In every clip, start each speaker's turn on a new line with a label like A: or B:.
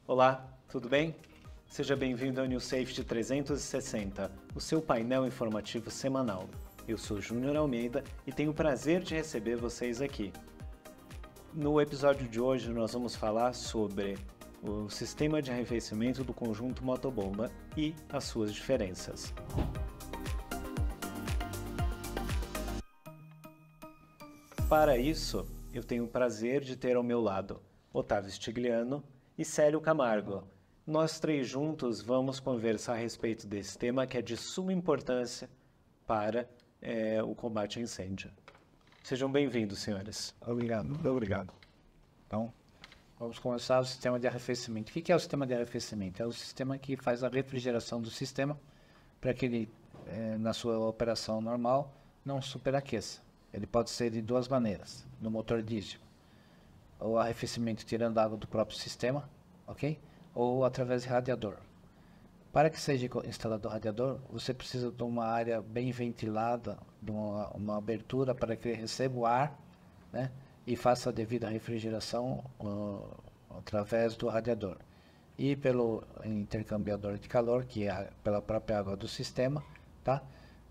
A: Olá, tudo bem? Seja bem-vindo ao New Safety 360, o seu painel informativo semanal. Eu sou Júnior Almeida e tenho o prazer de receber vocês aqui. No episódio de hoje nós vamos falar sobre o sistema de arrefecimento do conjunto motobomba e as suas diferenças. Para isso, eu tenho o prazer de ter ao meu lado Otávio Stigliano e Célio Camargo. Nós três juntos vamos conversar a respeito desse tema que é de suma importância para o combate a incêndio. Sejam bem-vindos, senhores.
B: Obrigado, muito obrigado. Então, vamos começar o sistema de arrefecimento. O que é o sistema de arrefecimento? É o sistema que faz a refrigeração do sistema para que ele, na sua operação normal, não superaqueça. Ele pode ser de duas maneiras, no motor diesel. Ou arrefecimento tirando água do próprio sistema, ok? Ou através de radiador. Para que seja instalado o radiador, você precisa de uma área bem ventilada, de uma abertura para que ele receba o ar, né? E faça a devida refrigeração através do radiador. E pelo intercambiador de calor, que é pela própria água do sistema, tá?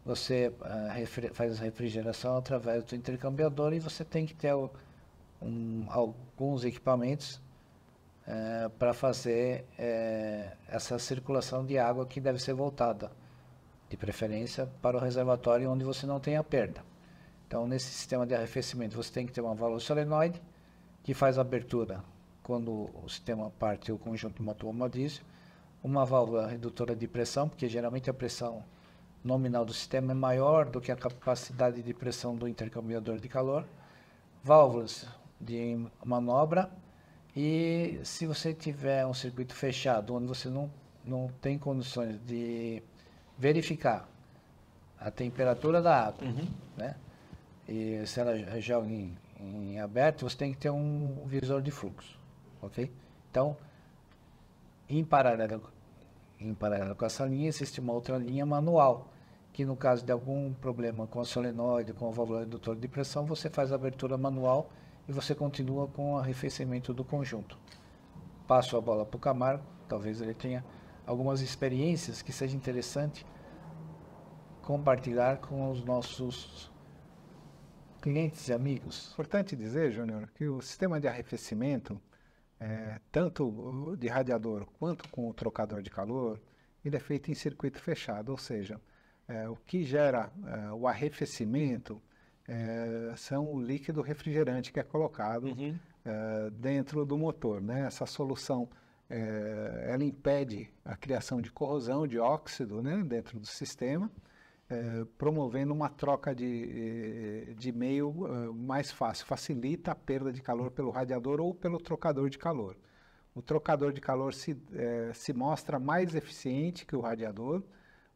B: Você faz a refrigeração através do intercambiador e você tem que ter alguns equipamentos para fazer essa circulação de água que deve ser voltada, de preferência para o reservatório onde você não tenha perda. Então, nesse sistema de arrefecimento, você tem que ter uma válvula solenoide que faz a abertura quando o sistema parte o conjunto motobomba diesel, uma válvula redutora de pressão, porque geralmente a pressão nominal do sistema é maior do que a capacidade de pressão do intercambiador de calor, válvulas de manobra, e se você tiver um circuito fechado, onde você não tem condições de verificar a temperatura da água, né? E se ela joga em aberto, você tem que ter um visor de fluxo, ok? Então, em paralelo com essa linha, existe uma outra linha manual, que no caso de algum problema com a solenoide, com a válvula redutora de pressão, você faz a abertura manual e você continua com o arrefecimento do conjunto. Passo a bola para o Camargo, talvez ele tenha algumas experiências que seja interessante compartilhar com os nossos clientes e amigos.
C: Importante dizer, Júnior, que o sistema de arrefecimento, tanto de radiador quanto com o trocador de calor, ele é feito em circuito fechado, ou seja, o que gera o arrefecimento são o líquido refrigerante que é colocado dentro do motor, né? Essa solução ela impede a criação de corrosão, de óxido, né, dentro do sistema, promovendo uma troca de meio mais fácil, facilita a perda de calor pelo radiador ou pelo trocador de calor. O trocador de calor se mostra mais eficiente que o radiador.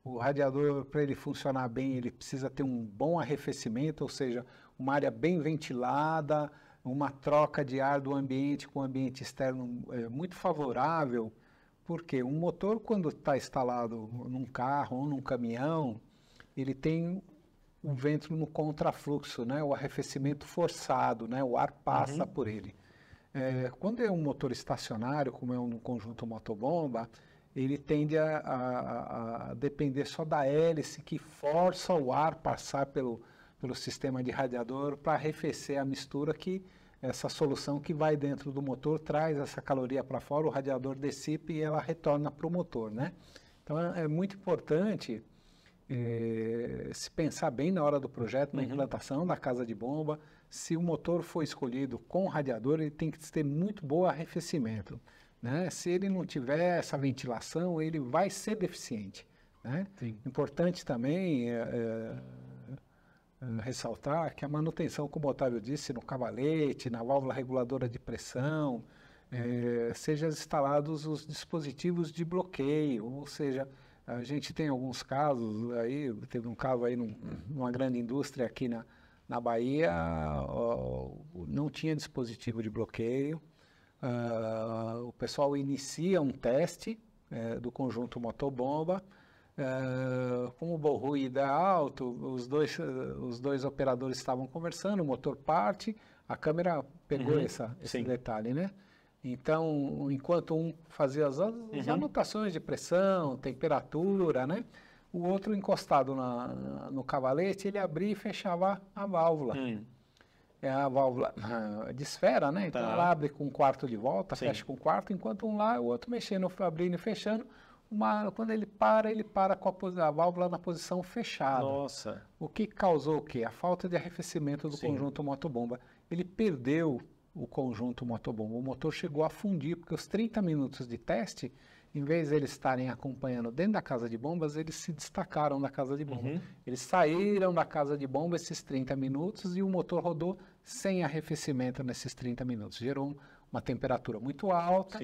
C: O radiador, para ele funcionar bem, ele precisa ter um bom arrefecimento, ou seja, uma área bem ventilada, uma troca de ar do ambiente com o ambiente externo muito favorável, porque um motor, quando está instalado num carro ou num caminhão, ele tem um vento no contrafluxo, né? O arrefecimento forçado, né? O ar passa por ele. Quando é um motor estacionário, como é um conjunto motobomba, ele tende a depender só da hélice que força o ar passar pelo sistema de radiador para arrefecer a mistura que essa solução que vai dentro do motor traz essa caloria para fora, o radiador dissipa e ela retorna para o motor, né? Então é muito importante se pensar bem na hora do projeto, na implantação da casa de bomba. Se o motor for escolhido com radiador, ele tem que ter muito bom arrefecimento, né? Se ele não tiver essa ventilação, ele vai ser deficiente, né? Importante também ressaltar que a manutenção, como o Otávio disse, no cavalete, na válvula reguladora de pressão, sejam instalados os dispositivos de bloqueio, ou seja, a gente tem alguns casos aí, teve um caso aí numa grande indústria aqui na Bahia, não tinha dispositivo de bloqueio, o pessoal inicia um teste do conjunto motobomba, como o ruído é alto, os dois operadores estavam conversando, o motor parte, a câmera pegou esse detalhe, né? Então, enquanto um fazia as anotações de pressão, temperatura, né? O outro encostado no cavalete, ele abria e fechava a válvula. É a válvula de esfera, né? Então, ela abre com um quarto de volta, fecha com um quarto, enquanto um lá, o outro mexendo, abrindo e fechando. Quando ele para com a válvula na posição fechada.
A: Nossa.
C: O que causou o quê? A falta de arrefecimento do conjunto motobomba. Ele perdeu o conjunto motobomba. O motor chegou a fundir, porque os 30 minutos de teste, em vez de eles estarem acompanhando dentro da casa de bombas, eles se destacaram da casa de bomba. Eles saíram da casa de bomba esses 30 minutos e o motor rodou sem arrefecimento nesses 30 minutos. Gerou uma temperatura muito alta,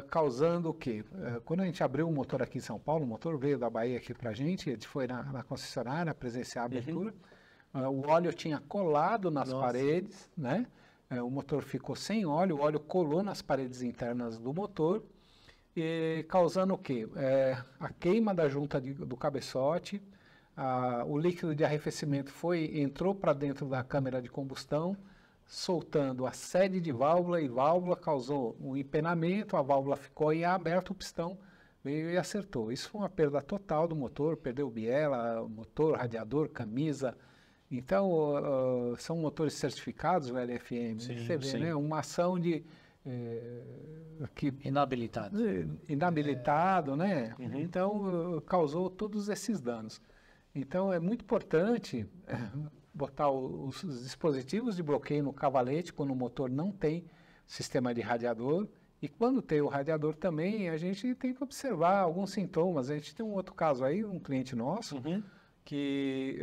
C: causando o quê? Quando a gente abriu o motor aqui em São Paulo, o motor veio da Bahia aqui para a gente foi na concessionária presenciar a abertura, o óleo tinha colado nas paredes, né? O motor ficou sem óleo, o óleo colou nas paredes internas do motor, causando o quê? A queima da junta do cabeçote, o líquido de arrefecimento entrou para dentro da câmara de combustão, soltando a sede de válvula e válvula causou um empenamento, a válvula ficou em aberto, o pistão veio e acertou. Isso foi uma perda total do motor, perdeu biela, motor, radiador, camisa. Então, são motores certificados, o LFM, você vê, né? Uma ação de... inabilitado, né? Então, causou todos esses danos. Então, é muito importante botar os dispositivos de bloqueio no cavalete quando o motor não tem sistema de radiador. E quando tem o radiador também, a gente tem que observar alguns sintomas. A gente tem um outro caso aí, um cliente nosso, que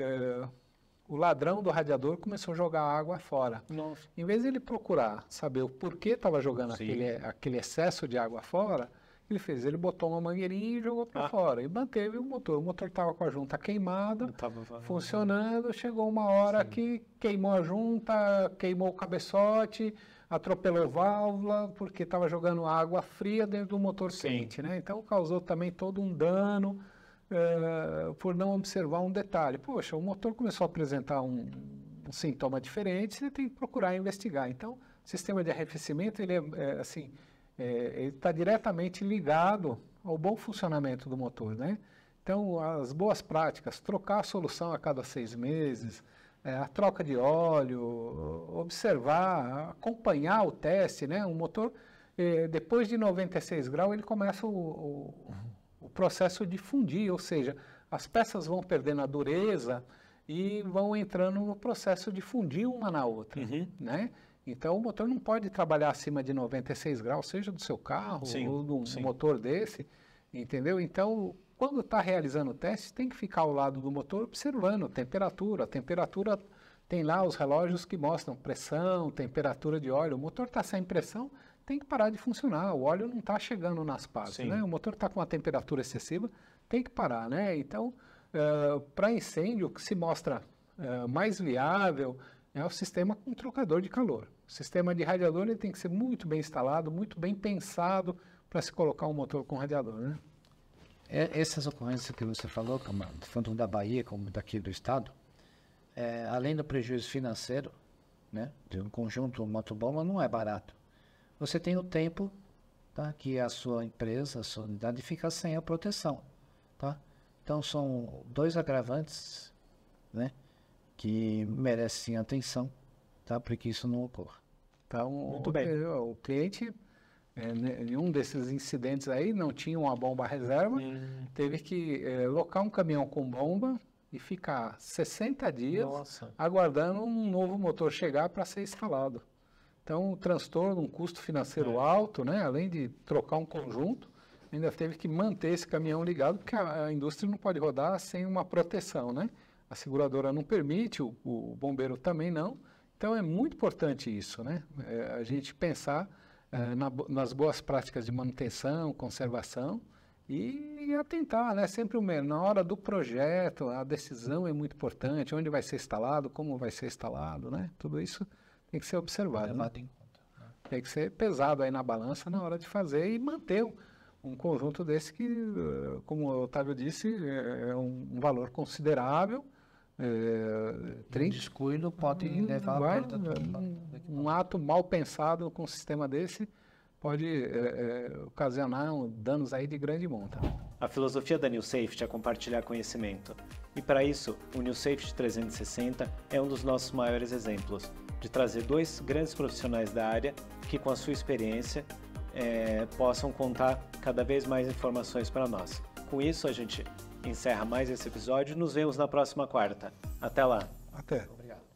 C: o ladrão do radiador começou a jogar água fora. Nossa. Em vez de ele procurar saber o porquê estava jogando aquele excesso de água fora, ele botou uma mangueirinha e jogou para fora. E manteve o motor. O motor estava com a junta queimada, funcionando. Chegou uma hora que queimou a junta, queimou o cabeçote, atropelou válvula, porque estava jogando água fria dentro do motor quente, né? Então, causou também todo um dano por não observar um detalhe. Poxa, o motor começou a apresentar um sintoma diferente, você tem que procurar investigar. Então, o sistema de arrefecimento, ele ele está diretamente ligado ao bom funcionamento do motor, né? Então, as boas práticas, trocar a solução a cada 6 meses, a troca de óleo, observar, acompanhar o teste, né? O motor, depois de 96 graus, ele começa o processo de fundir, ou seja, as peças vão perdendo a dureza e vão entrando no processo de fundir uma na outra, né? Então, o motor não pode trabalhar acima de 96 graus, seja do seu carro ou de um motor desse, entendeu? Então, quando está realizando o teste, tem que ficar ao lado do motor observando a temperatura. A temperatura tem lá os relógios que mostram pressão, temperatura de óleo. O motor está sem pressão, tem que parar de funcionar. O óleo não está chegando nas partes, né? O motor está com uma temperatura excessiva, tem que parar, né? Então, para incêndio, o que se mostra mais viável é o sistema com trocador de calor. O sistema de radiador ele tem que ser muito bem instalado, muito bem pensado para se colocar um motor com radiador, né?
B: Essas ocorrências que você falou, tanto da Bahia como daqui do estado, além do prejuízo financeiro, né, de um conjunto motobomba, não é barato. Você tem o tempo, tá, que a sua empresa, a sua unidade fica sem a proteção, tá? Então são 2 agravantes, né, que merecem atenção, tá, para que isso não ocorra.
C: Então, muito bem. O cliente, em um desses incidentes aí, não tinha uma bomba reserva, teve que locar um caminhão com bomba e ficar 60 dias aguardando um novo motor chegar para ser instalado. Então, um transtorno, um custo financeiro alto, né? Além de trocar um conjunto, ainda teve que manter esse caminhão ligado, porque a indústria não pode rodar sem uma proteção, né? A seguradora não permite, o bombeiro também não. Então, é muito importante isso, né? A gente pensar nas boas práticas de manutenção, conservação e atentar, né? Sempre na hora do projeto, a decisão é muito importante, onde vai ser instalado, como vai ser instalado, né? Tudo isso tem que ser observado. Né? Tem que ser pesado aí na balança na hora de fazer e manter um conjunto desse que, como o Otávio disse, é um valor considerável.
B: Descuido pode levar a perda total.
C: Um ato mal pensado com um sistema desse pode ocasionar danos aí de grande monta.
A: A filosofia da New Safety é compartilhar conhecimento. E para isso, o New Safety 360 é um dos nossos maiores exemplos, de trazer dois grandes profissionais da área que, com a sua experiência, possam contar cada vez mais informações para nós. Com isso, a gente encerra mais esse episódio e nos vemos na próxima quarta. Até lá!
C: Até!
B: Obrigado.